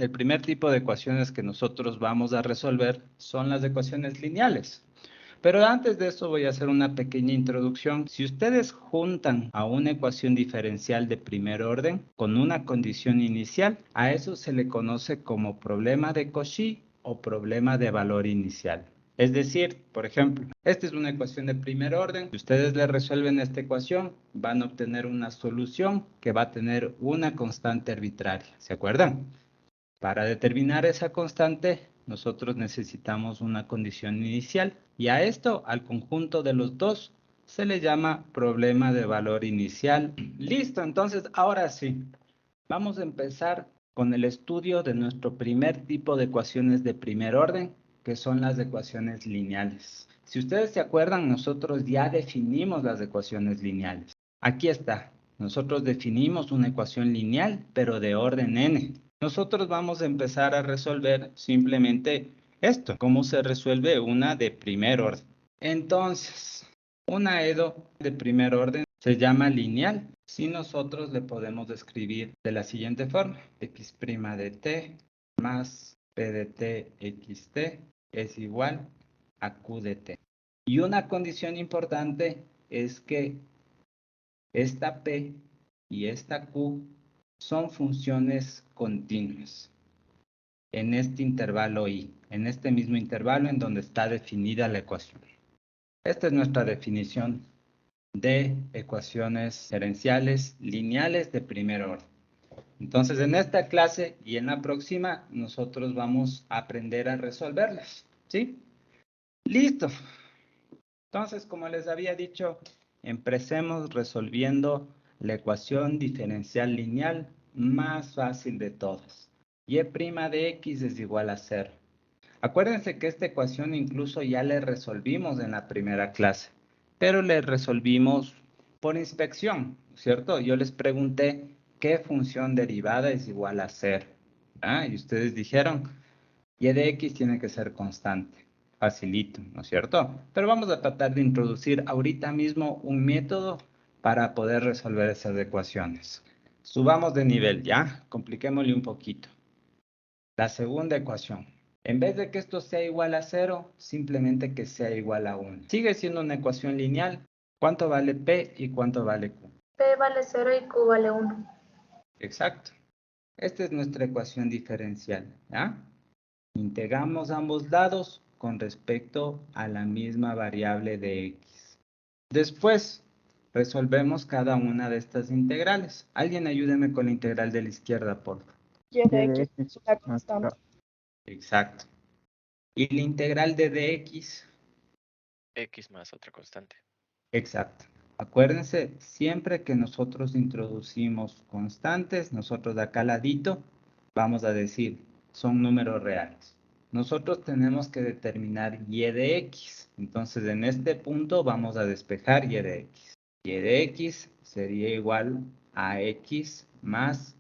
el primer tipo de ecuaciones que nosotros vamos a resolver son las ecuaciones lineales. Pero antes de eso voy a hacer una pequeña introducción. Si ustedes juntan a una ecuación diferencial de primer orden con una condición inicial, a eso se le conoce como problema de Cauchy o problema de valor inicial. Es decir, por ejemplo, esta es una ecuación de primer orden. Si ustedes le resuelven esta ecuación, van a obtener una solución que va a tener una constante arbitraria. ¿Se acuerdan? Para determinar esa constante, nosotros necesitamos una condición inicial y a esto, al conjunto de los dos, se le llama problema de valor inicial. Listo, entonces ahora sí, vamos a empezar con el estudio de nuestro primer tipo de ecuaciones de primer orden, que son las ecuaciones lineales. Si ustedes se acuerdan, nosotros ya definimos las ecuaciones lineales. Aquí está, nosotros definimos una ecuación lineal, pero de orden n. Nosotros vamos a empezar a resolver simplemente esto, cómo se resuelve una de primer orden. Entonces, una EDO de primer orden se llama lineal. Si nosotros le podemos describir de la siguiente forma: x' de t más p de t xt es igual a q de t. Y una condición importante es que esta p y esta q son funciones continuas en este intervalo i, en este mismo intervalo en donde está definida la ecuación. Esta es nuestra definición de ecuaciones diferenciales lineales de primer orden. Entonces, en esta clase y en la próxima, nosotros vamos a aprender a resolverlas, ¿sí? ¡Listo! Entonces, como les había dicho, empecemos resolviendo la ecuación diferencial lineal más fácil de todas. Y' de x es igual a 0. Acuérdense que esta ecuación incluso ya la resolvimos en la primera clase, pero la resolvimos por inspección, ¿cierto? Yo les pregunté qué función derivada es igual a 0. Y ustedes dijeron, y de x tiene que ser constante. Facilito, ¿no es cierto? Pero vamos a tratar de introducir ahorita mismo un método para poder resolver esas ecuaciones. Subamos de nivel, ¿ya? Compliquémosle un poquito. La segunda ecuación. En vez de que esto sea igual a 0, simplemente que sea igual a 1. Sigue siendo una ecuación lineal. ¿Cuánto vale P y cuánto vale Q? P vale 0 y Q vale 1. Exacto. Esta es nuestra ecuación diferencial, ¿ya? Integramos ambos lados con respecto a la misma variable de x. Después, resolvemos cada una de estas integrales. Alguien ayúdeme con la integral de la izquierda, por favor. Y de x es una constante. Exacto. Y la integral de dx. X más otra constante. Exacto. Acuérdense, siempre que nosotros introducimos constantes, nosotros de acá al ladito vamos a decir, son números reales. Nosotros tenemos que determinar y de x. Entonces, en este punto vamos a despejar y de x. Y de x sería igual a x más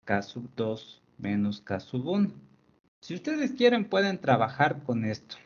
k sub 2 menos k sub 1. Si ustedes quieren, pueden trabajar con esto.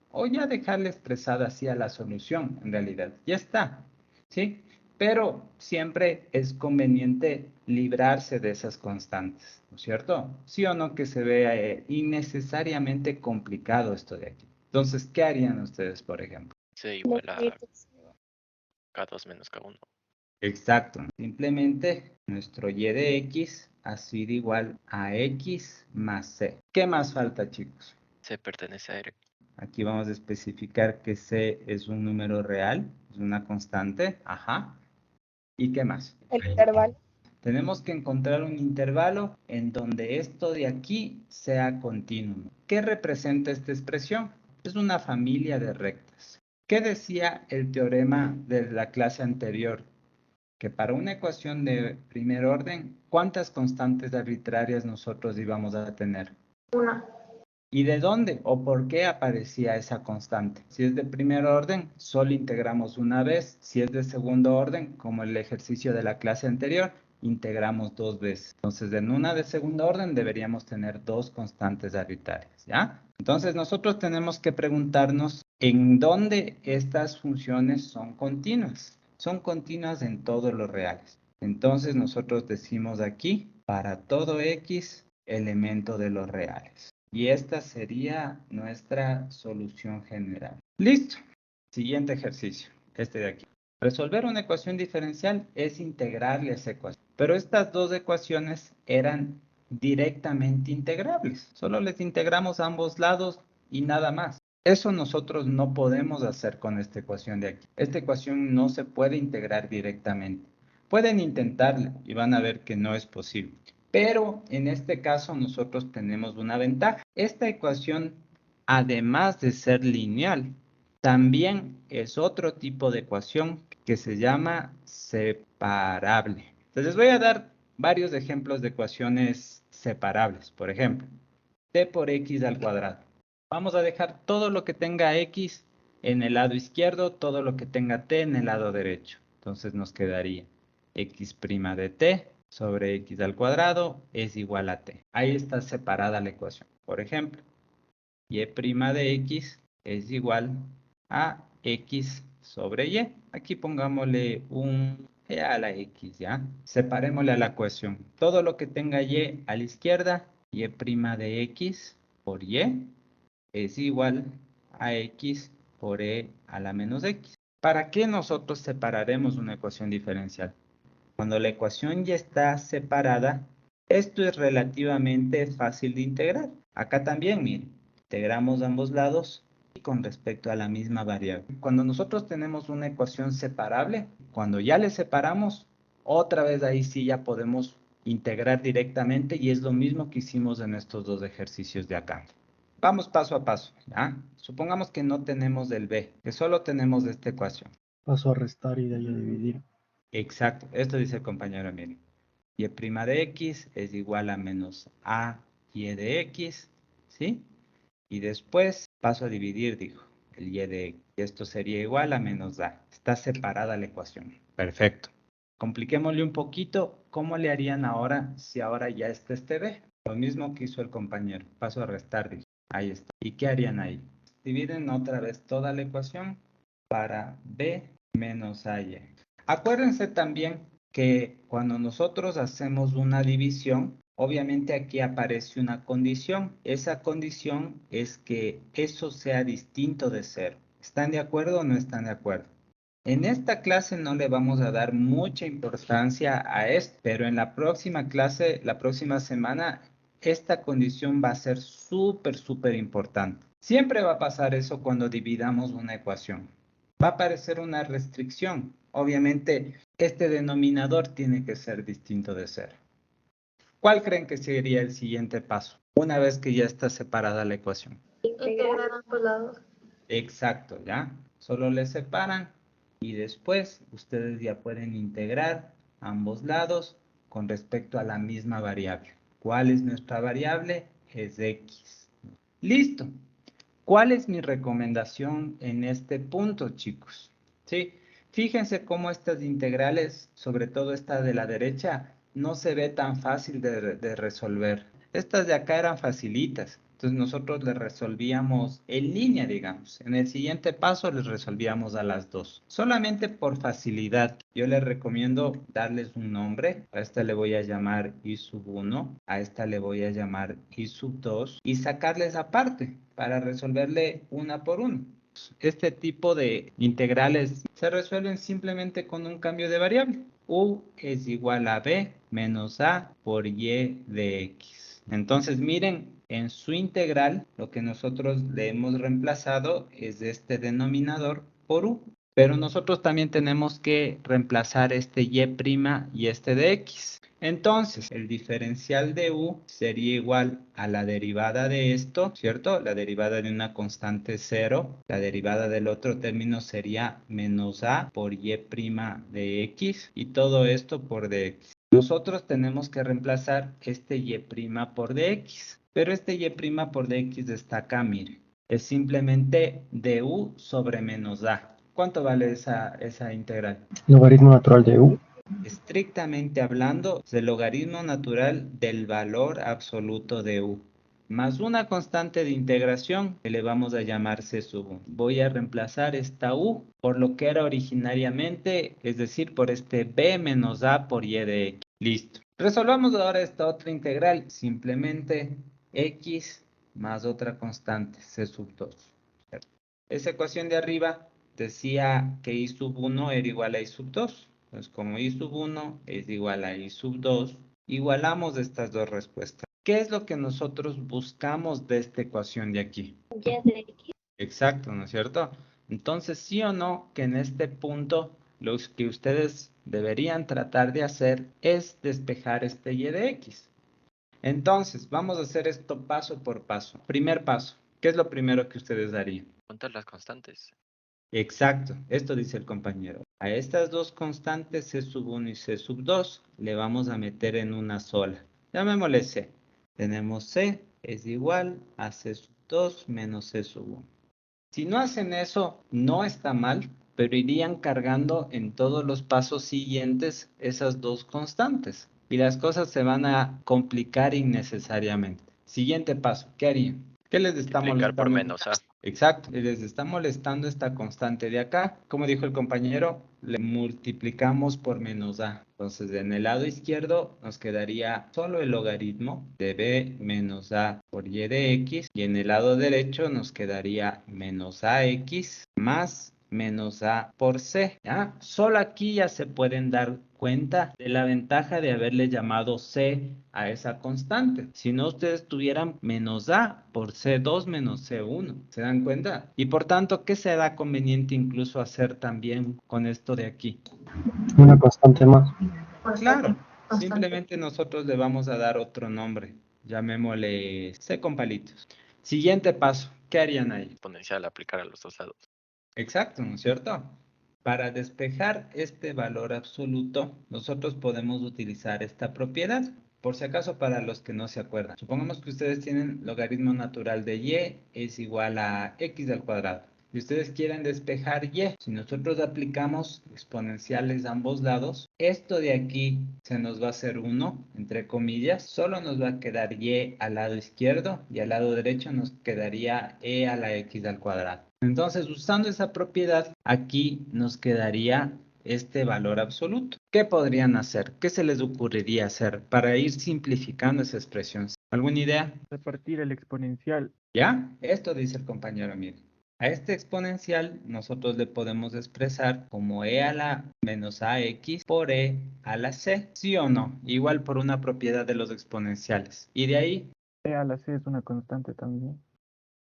O ya dejarle expresada así a la solución, en realidad. Ya está, ¿sí? Pero siempre es conveniente librarse de esas constantes, ¿no es cierto? ¿Sí o no que se vea innecesariamente complicado esto de aquí? Entonces, ¿qué harían ustedes, por ejemplo? C igual a K2 menos K1. Exacto. Simplemente nuestro y de x ha sido igual a x más c. ¿Qué más falta, chicos? C pertenece a R. Aquí vamos a especificar que C es un número real, es una constante. Ajá. ¿Y qué más? El intervalo. Tenemos que encontrar un intervalo en donde esto de aquí sea continuo. ¿Qué representa esta expresión? Es una familia de rectas. ¿Qué decía el teorema de la clase anterior? Que para una ecuación de primer orden, ¿cuántas constantes arbitrarias nosotros íbamos a tener? Una. ¿Y de dónde o por qué aparecía esa constante? Si es de primer orden, solo integramos una vez. Si es de segundo orden, como el ejercicio de la clase anterior, integramos dos veces. Entonces, en una de segundo orden deberíamos tener dos constantes arbitrarias, ¿ya? Entonces, nosotros tenemos que preguntarnos en dónde estas funciones son continuas. Son continuas en todos los reales. Entonces, nosotros decimos aquí, para todo x, elemento de los reales. Y esta sería nuestra solución general. Listo. Siguiente ejercicio, este de aquí. Resolver una ecuación diferencial es integrarle esa ecuación. Pero estas dos ecuaciones eran directamente integrables. Solo les integramos a ambos lados y nada más. Eso nosotros no podemos hacer con esta ecuación de aquí. Esta ecuación no se puede integrar directamente. Pueden intentarlo y van a ver que no es posible. Pero en este caso nosotros tenemos una ventaja. Esta ecuación, además de ser lineal, también es otro tipo de ecuación que se llama separable. Entonces les voy a dar varios ejemplos de ecuaciones separables. Por ejemplo, t por x al cuadrado. Vamos a dejar todo lo que tenga x en el lado izquierdo, todo lo que tenga t en el lado derecho. Entonces nos quedaría x' de t sobre x al cuadrado es igual a t. Ahí está separada la ecuación. Por ejemplo, y' de x es igual a x sobre y. Aquí pongámosle un e a la x, ¿ya? Separémosle a la ecuación. Todo lo que tenga y a la izquierda, y' de x por y es igual a x por e a la menos x. ¿Para qué nosotros separaremos una ecuación diferencial? Cuando la ecuación ya está separada, esto es relativamente fácil de integrar. Acá también, miren, integramos ambos lados y con respecto a la misma variable. Cuando nosotros tenemos una ecuación separable, cuando ya le separamos, otra vez ahí sí ya podemos integrar directamente y es lo mismo que hicimos en estos dos ejercicios de acá. Vamos paso a paso, ¿ya? Supongamos que no tenemos del b, que solo tenemos de esta ecuación. Paso a restar y de ahí a dividir. Exacto, esto dice el compañero Emilio. Y' de x es igual a menos a y de x, ¿sí? Y después paso a dividir, dijo, el y de x. Y esto sería igual a menos a. Está separada la ecuación. Perfecto. Compliquémosle un poquito. ¿Cómo le harían ahora si ahora ya está este b? Lo mismo que hizo el compañero. Paso a restar, dijo. Ahí está. ¿Y qué harían ahí? Dividen otra vez toda la ecuación para b menos ay. Acuérdense también que cuando nosotros hacemos una división, obviamente aquí aparece una condición. Esa condición es que eso sea distinto de cero. ¿Están de acuerdo o no están de acuerdo? En esta clase no le vamos a dar mucha importancia a esto, pero en la próxima clase, la próxima semana, esta condición va a ser súper importante. Siempre va a pasar eso cuando dividamos una ecuación. Va a aparecer una restricción. Obviamente, este denominador tiene que ser distinto de cero. ¿Cuál creen que sería el siguiente paso? Una vez que ya está separada la ecuación. Integrar ambos lados. Exacto, ¿ya? Solo le separan y después ustedes ya pueden integrar ambos lados con respecto a la misma variable. ¿Cuál es nuestra variable? Es x. Listo. ¿Cuál es mi recomendación en este punto, chicos? ¿Sí? Fíjense cómo estas integrales, sobre todo esta de la derecha, no se ve tan fácil de resolver. Estas de acá eran facilitas. Entonces nosotros les resolvíamos en línea, digamos. En el siguiente paso les resolvíamos a las dos. Solamente por facilidad. Yo les recomiendo darles un nombre. A esta le voy a llamar I sub 1. A esta le voy a llamar I sub 2. Y sacarles aparte para resolverle una por una. Este tipo de integrales se resuelven simplemente con un cambio de variable. U es igual a b menos a por y de x. Entonces miren, en su integral lo que nosotros le hemos reemplazado es este denominador por u. Pero nosotros también tenemos que reemplazar este y' y este de x. Entonces, el diferencial de u sería igual a la derivada de esto, ¿cierto? La derivada de una constante 0. La derivada del otro término sería menos a por y' de x y todo esto por dx. Nosotros tenemos que reemplazar este y' por dx, pero este y' por dx está acá, mire. Es simplemente du sobre menos a. ¿Cuánto vale esa integral? Logaritmo natural de u. Estrictamente hablando, es el logaritmo natural del valor absoluto de u, más una constante de integración que le vamos a llamar c sub 1. Voy a reemplazar esta u por lo que era originariamente, es decir, por este b menos a por y de x. Listo. Resolvamos ahora esta otra integral, simplemente x más otra constante, c sub 2. Esa ecuación de arriba decía que y sub 1 era igual a y sub 2. Entonces, como y sub 1 es igual a y sub 2, igualamos estas dos respuestas. ¿Qué es lo que nosotros buscamos de esta ecuación de aquí? Y de X. Exacto, ¿no es cierto? Entonces, sí o no, que en este punto lo que ustedes deberían tratar de hacer es despejar este y de x. Entonces, vamos a hacer esto paso por paso. Primer paso, ¿qué es lo primero que ustedes harían? Juntar las constantes. Exacto, esto dice el compañero. A estas dos constantes, c sub 1 y c sub 2, le vamos a meter en una sola. Llamémosle c. Tenemos c es igual a c sub 2 menos c sub 1. Si no hacen eso, no está mal, pero irían cargando en todos los pasos siguientes esas dos constantes. Y las cosas se van a complicar innecesariamente. Siguiente paso, ¿qué harían? ¿Qué les está Multiplicar por molestando? menos a. Exacto, les está molestando esta constante de acá. Como dijo el compañero, le multiplicamos por menos a. Entonces, en el lado izquierdo nos quedaría solo el logaritmo de b menos a por y de x. Y en el lado derecho nos quedaría menos ax más menos a por c. ¿Ya? Solo aquí ya se pueden dar cuenta de la ventaja de haberle llamado c a esa constante. Si no, ustedes tuvieran menos a por c2 menos c1. ¿Se dan cuenta? Y por tanto, ¿qué será conveniente incluso hacer también con esto de aquí? Una constante más. Claro, Constante. simplemente nosotros le vamos a dar otro nombre. Llamémosle c con palitos. Siguiente paso, ¿qué harían ahí? Exponencial aplicar a los dos lados. Exacto, ¿no es cierto? Para despejar este valor absoluto, nosotros podemos utilizar esta propiedad. Por si acaso, para los que no se acuerdan. Supongamos que ustedes tienen logaritmo natural de y es igual a x al cuadrado. Y ustedes quieren despejar y. Si nosotros aplicamos exponenciales a ambos lados, esto de aquí se nos va a hacer 1, entre comillas. Solo nos va a quedar y al lado izquierdo y al lado derecho nos quedaría e a la x al cuadrado. Entonces, usando esa propiedad, aquí nos quedaría este valor absoluto. ¿Qué podrían hacer? ¿Qué se les ocurriría hacer para ir simplificando esa expresión? ¿Alguna idea? Repartir el exponencial. ¿Ya? Esto dice el compañero, miren. A este exponencial nosotros le podemos expresar como e a la menos ax por e a la c. ¿Sí o no? Igual por una propiedad de los exponenciales. Y de ahí, E a la C es una constante también.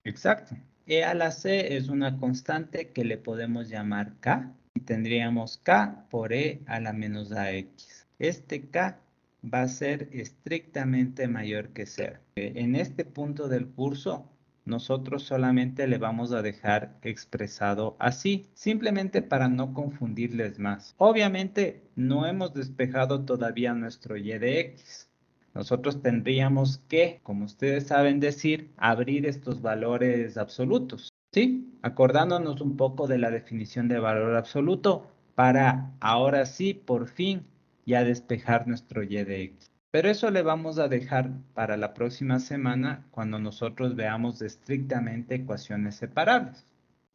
exacto. E a la c es una constante que le podemos llamar k. Y tendríamos k por e a la menos ax. Este k va a ser estrictamente mayor que 0. En este punto del curso, nosotros solamente le vamos a dejar expresado así, simplemente para no confundirles más. Obviamente, no hemos despejado todavía nuestro y de x. Nosotros tendríamos que, como ustedes saben decir, abrir estos valores absolutos. ¿Sí? Acordándonos un poco de la definición de valor absoluto para ahora sí, por fin, ya despejar nuestro y de x. Pero eso le vamos a dejar para la próxima semana cuando nosotros veamos estrictamente ecuaciones separables.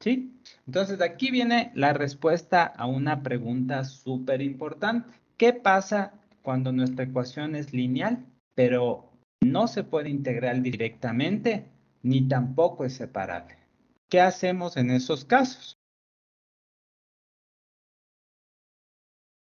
¿Sí? Entonces aquí viene la respuesta a una pregunta súper importante. ¿Qué pasa cuando nuestra ecuación es lineal, pero no se puede integrar directamente, ni tampoco es separable? ¿Qué hacemos en esos casos?